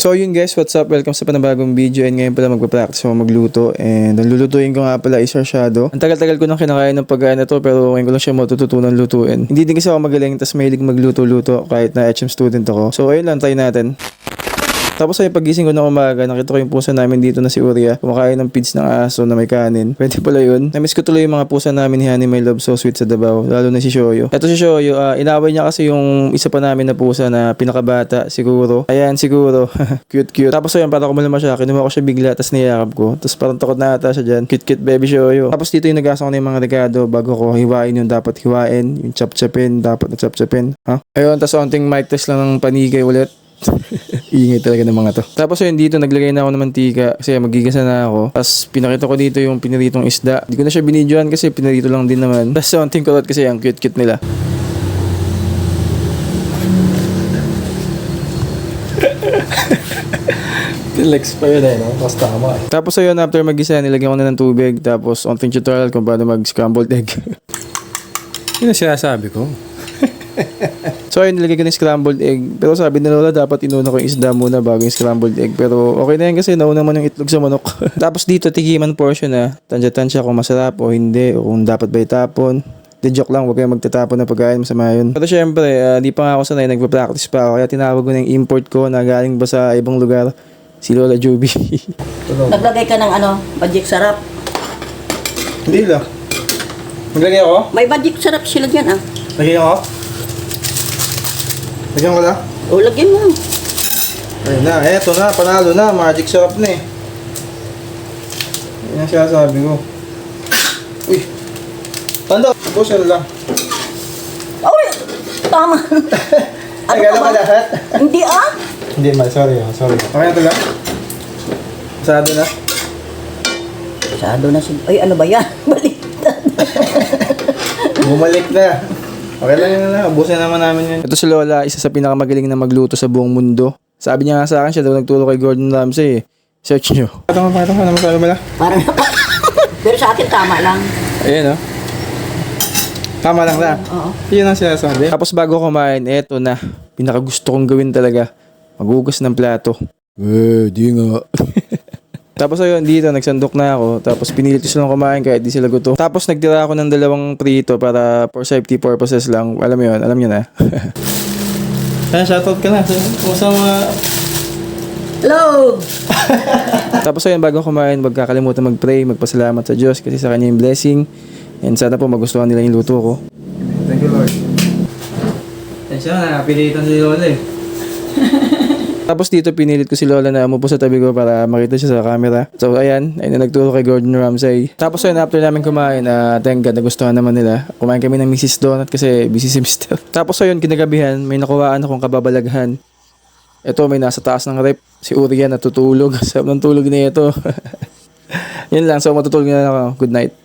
So yun guys, what's up? Welcome sa panibagong video. And ngayon pala magpa-practice ako magluto. And ang lulutuin ko nga pala is sarsyado. Ang tagal-tagal ko nang kinakain ng pagkain na to, pero ngayon ko lang siya matututunan lutuin. Hindi din kasi ako magaling, tas mahilig magluto-luto kahit na HM student ako. So ayun lang, try natin. Tapos ay pagising ko ng umaga, nakita ko yung pusa namin dito na si Uria. Kumakain ng feeds ng aso na may kanin. Pwede pala yun. Namiss ko tuloy yung mga pusa namin ni Honey My Love So Sweet sa Davao. Lalo na si Shoyo. Eto si Shoyo, inaway niya kasi yung isa pa namin na pusa na pinakabata siguro. Ayan siguro. Cute. Tapos ayun, para kumulama siya. Kinuha ko siya bigla, tapos niyakap ko. Tapos parang takot na ata siya dyan. Cute baby Shoyo. Tapos dito yung nagasa ko na yung mga regado bago ko hiwain yung dapat hiwain. Yung chop-chopin, dapat na chop-chopin. Ayun, tapos onting mic test lang ng panigay ulit. Ingay talaga ng mga to. Tapos yun dito naglagay na ako ng mantika kasi magigasa na ako. Tapos pinakita ko dito yung piniritong isda. Hindi ko na siya binidyoan kasi pinirito lang din naman. Tapos something kulot kasi ang cute nila. Lex pa yun no? Tapos tama Tapos ayun, after magisa, nilagyan ko na ng tubig. Tapos onting tutorial kung paano mag-scrambled egg. Yun ang sinasabi ko. So ayun, nilagay ko ng scrambled egg. Pero sabi ni Lola, dapat inuna ko yung isda muna bago yung scrambled egg. Pero okay na yan kasi nauna naman yung itlog sa manok. Tapos dito, tikiman portion na. Tansya-tansya kung masarap o hindi. O kung dapat ba itapon. Di joke lang, huwag kayong magtatapon na pagkain, masama yun. Pero syempre, di pa nga ako sanay, nagpa-practice pa ako. Kaya tinawag ko na yung import ko na galing ba sa ibang lugar. Si Lola Juby. Naglagay ka ng magic sarap. Hindi lang. Maglagay ako? May magic sarap sila dyan Lagyan ako? Lagyan ko lang? O, lagyan mo. Ayun na, eto na, panalo na, magic syrup na eh. Yan ang sinasabi ko. Uy! Tanda, busan lang. Uy! Tama. Ay, gano'n ka lahat? Hindi Hindi man, sorry. Okay na ito lang? Masado na? Masyado na si... Ay, ano ba yan? Baliktad. Bumalik na. Okay lang yun na, ubusin naman namin yun. Ito si Lola, isa sa pinakamagaling na magluto sa buong mundo. Sabi niya nga sa akin, siya daw nagturo kay Gordon Ramsay eh. Search nyo. Patong, masalo ba? Parang... Pero sa akin tama lang. Ayan o. Tama lang na. Oo. Yun ang sinasabi. Tapos bago kumain, eto na. Pinakagusto kong gawin talaga. Maghugas ng plato. Di nga. Tapos ayun, dito nagsandok na ako. Tapos pinilit ko silang kumain kahit di sila gutom. Tapos nagtira ako ng 2 prito para for safety purposes lang. Alam mo yun, alam nyo na. Kaya shoutout ka na. Kumusta mga... Hello! Tapos ayun, bago kumain, wag kakalimutan mag-pray, magpasalamat sa Diyos kasi sa kanya yung blessing. And sana po magustuhan nila yung luto ko. Thank you, Lord. Tensya na, napilitan si Lola eh. Tapos dito pinilit ko si Lola na umupo sa tabi ko para makita siya sa camera. So ayan, ayun na nagturo kay Gordon Ramsay. Tapos ayun, after namin kumain, thank God, nagustuhan naman nila. Kumain kami ng Mrs. Donut kasi busy si Mr. Tapos ayun, kinagabihan, may nakuhaan akong kababalaghan. Ito, may nasa taas ng rep. Si Urian natutulog. Sarap ng tulog niya ito. Yun lang, so matutulog na lang ako. Good night.